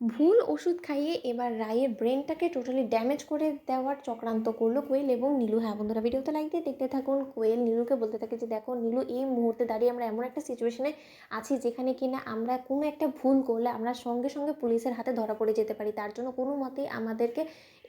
ভুল ওষুধ খাইয়ে এবার রায়ের ব্রেনটাকে টোটালি ড্যামেজ করে দেওয়ার চক্রান্ত করলো কোয়েল এবং নীলু। হ্যাঁ বন্ধুরা, ভিডিওতে লাইক দিয়ে দেখতে থাকুন। কোয়েল নীলুকে বলতে থাকে যে দেখো নীলু, এই মুহূর্তে দাঁড়িয়ে আমরা এমন একটা সিচুয়েশনে আছি যেখানে কিনা আমরা কোনো একটা ভুল করলে আমরা সঙ্গে সঙ্গে পুলিশের হাতে ধরা পড়ে যেতে পারি। তার জন্য কোনো মতেই আমাদেরকে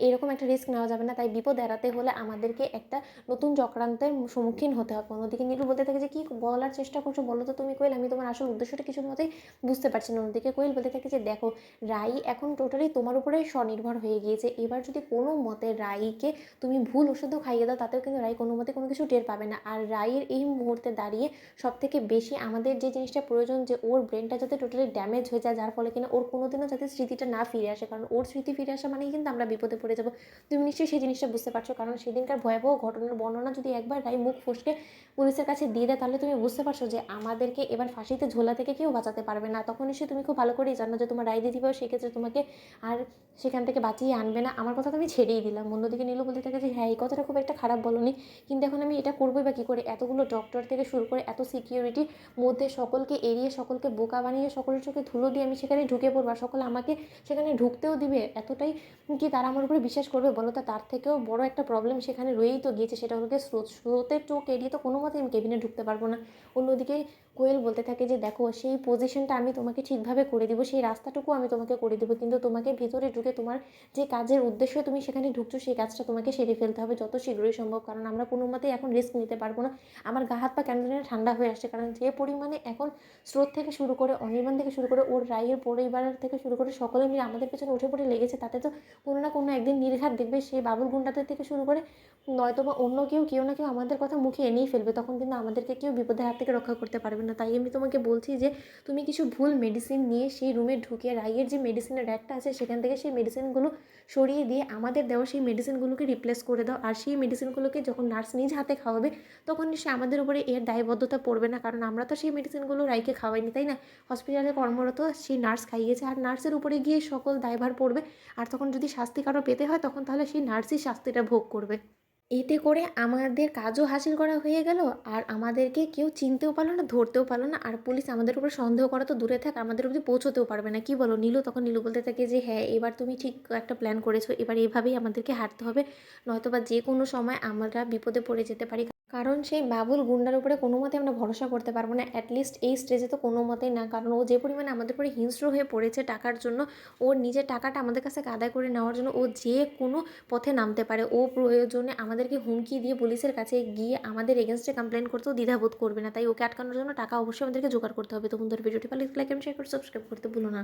এরকম একটা রিস্ক নেওয়া যাবে না। তাই বিপদ এড়াতে হলে আমাদেরকে একটা নতুন চক্রান্তের সম্মুখীন হতে হবে। অন্যদিকে নীলু বলতে থাকে যে কি বলার চেষ্টা করছো বলো তো তুমি কোয়েল, আমি তোমার আসল উদ্দেশ্যটা কিছুর মতেই বুঝতে পারছি না। অন্যদিকে কোয়েল বলতে থাকে যে দেখো, রাই এখন টোটালি তোমার উপরে স্বনির্ভর হয়ে গিয়েছে। এবার যদি কোনো মতে রাইকে তুমি ভুল ওষুধও খাইয়ে দাও, তাতেও কিন্তু রাই কোনো মতে কোনো কিছু টের পাবে না। আর রাইয়ের এই মুহূর্তে দাঁড়িয়ে সব থেকে বেশি আমাদের যে জিনিসটা প্রয়োজন, যে ওর ব্রেনটা যাতে টোটালি ড্যামেজ হয়ে যায়, যার ফলে কিনা ওর কোনোদিনও যাতে স্মৃতিটা না ফিরে আসে। কারণ ওর স্মৃতি ফিরে আসা মানেই কিন্তু আমরা বিপদে পড়ে যাবো। তুমি নিশ্চয়ই সেই জিনিসটা বুঝতে পারছো, কারণ সেদিনকার ভয়াবহ ঘটনার বর্ণনা যদি একবার রাই মুখ ফসকে পুলিশের কাছে দিয়ে দেয়, তাহলে তুমি বুঝতে পারছো যে আমাদেরকে এবার ফাঁসিতে ঝোলা থেকে কেউ বাঁচাতে পারবে না। তখন নিশ্চয়ই তুমি খুব ভালো করেই জানো যে তোমার রায় দিদিভাই সেক্ষেত্রে তোমাকে আর সেখান থেকে বাঁচিয়ে আনবে না। আমার কথা তো আমি ছেড়েই দিলাম। অন্যদিকে নীলু বলতে থাকে যে হ্যাঁ, এই কথাটা খুব একটা খারাপ বলোনি, কিন্তু এখন আমি এটা করবোই বা কী করে? এতগুলো ডক্টর থেকে শুরু করে এত সিকিউরিটির মধ্যে সকলকে এড়িয়ে, সকলকে বোকা বানিয়ে, সকলের চোখে ধুলো দিয়ে আমি সেখানে ঢুকে পড়বো, আর সকলে আমাকে সেখানে ঢুকতেও দিবে? এতটাই কি তারা আমার উপরে বিশ্বাস করবে বলো তো? তার থেকেও বড় একটা প্রবলেম সেখানে রয়েই তো গিয়েছে, সেটা হলো স্রোতের চোখ এড়িয়ে তো কোনো মতেই আমি কেবিনে ঢুকতে পারবো না। অন্যদিকে কোয়েল বলতে থাকে যে দেখো, সেই পজিশনটা আমি তোমাকে ঠিকভাবে করে দিব, সেই রাস্তাটুকু আমি তোমাকে করে দেবো, কিন্তু তোমাকে ভিতরে ঢুকে তোমার যে কাজের উদ্দেশ্যে তুমি সেখানে ঢুকছো সেই কাজটা তোমাকে সেরে ফেলতে হবে যত শীঘ্রই সম্ভব। কারণ আমরা কোনো মতেই এখন রিস্ক নিতে পারবো না। আমার গা হাত পা কেন জানি না ঠান্ডা হয়ে আসছে, কারণ যে পরিমাণে এখন স্রোত থেকে শুরু করে অনির্বাণ থেকে শুরু করে ওর রায়ের পরিবার থেকে শুরু করে সকলে মিলে আমাদের পেছনে উঠে পড়ে লেগেছে, তাতে তো কোনো না কোনো একদিন নির্ঘাত দেখবে সেই বাবুল গুন্ডাদের থেকে শুরু করে নয়তো বা অন্য কেউ না কেউ আমাদের কথা মুখে এনেই ফেলবে। তখন কিন্তু আমাদেরকে কেউ বিপদের হাত থেকে রক্ষা করতে পারবে না। তাই আমি তোমাকে বলছি যে তুমি কিছু ভুল মেডিসিন নিয়ে সেই রুমে ঢুকে রাইয়ের যে মেডিসিনের র্যাকটা আছে সেখান থেকে সেই মেডিসিনগুলো সরিয়ে দিয়ে আমাদের দেওয়া সেই মেডিসিনগুলোকে রিপ্লেস করে দাও। আর সেই মেডিসিনগুলোকে যখন নার্স নিজ হাতে খাওয়াবে তখন সে আমাদের উপরে এর দায়বদ্ধতা পড়বে না, কারণ আমরা তো সেই মেডিসিনগুলো রাইকে খাওয়াইনি, তাই না? হসপিটালে কর্মরত সেই নার্স খাইয়েছে, আর নার্সের উপরে গিয়ে সকল দায়ভার পড়বে। আর তখন যদি শাস্তি কারো পেতে হয়, তখন তাহলে সেই নার্সই শাস্তিটা ভোগ করবে। এতে করে আমাদের কাজও হাসিল করা হয়ে গেল, আর আমাদেরকে কেউ চিনতেও পারলো না, ধরতেও পারলো না, আর পুলিশ আমাদের উপর সন্দেহ করা তো দূরে থাক, আমাদের অবধি পৌঁছতেও পারবে না। কি বলো নীলু? তখন নীলু বলতে থাকে যে হ্যাঁ, এবার তুমি ঠিক একটা প্ল্যান করেছো, এবার এভাবেই আমাদেরকে হাঁটতে হবে, নয়তো বা যে কোনো সময় আমরা বিপদে পড়ে যেতে পারি। কারণ সেই বাবুল গুন্ডার উপরে কোনো মতে আমরা ভরসা করতে পারবো না, অ্যাটলিস্ট এই স্টেজে তো কোনো মতেই না। কারণ ও যে পরিমাণে আমাদের উপরে হিংস্র হয়ে পড়েছে টাকার জন্য, ওর নিজের টাকাটা আমাদের কাছে আদায় করে নেওয়ার জন্য ও যে কোনো পথে নামতে পারে। ও প্রয়োজনে আমাদেরকে হুমকি দিয়ে পুলিশের কাছে গিয়ে আমাদের এগেনস্টে কমপ্লেন করতেও দ্বিধাবোধ করবে না। তাই ওকে আটকানোর জন্য টাকা অবশ্যই আমাদেরকে জোগাড় করতে হবে। তো বন্ধুরা, ভিডিওটি ভালো লাগলে লাইক এবং শেয়ার করে সাবস্ক্রাইব করতে ভুলো না।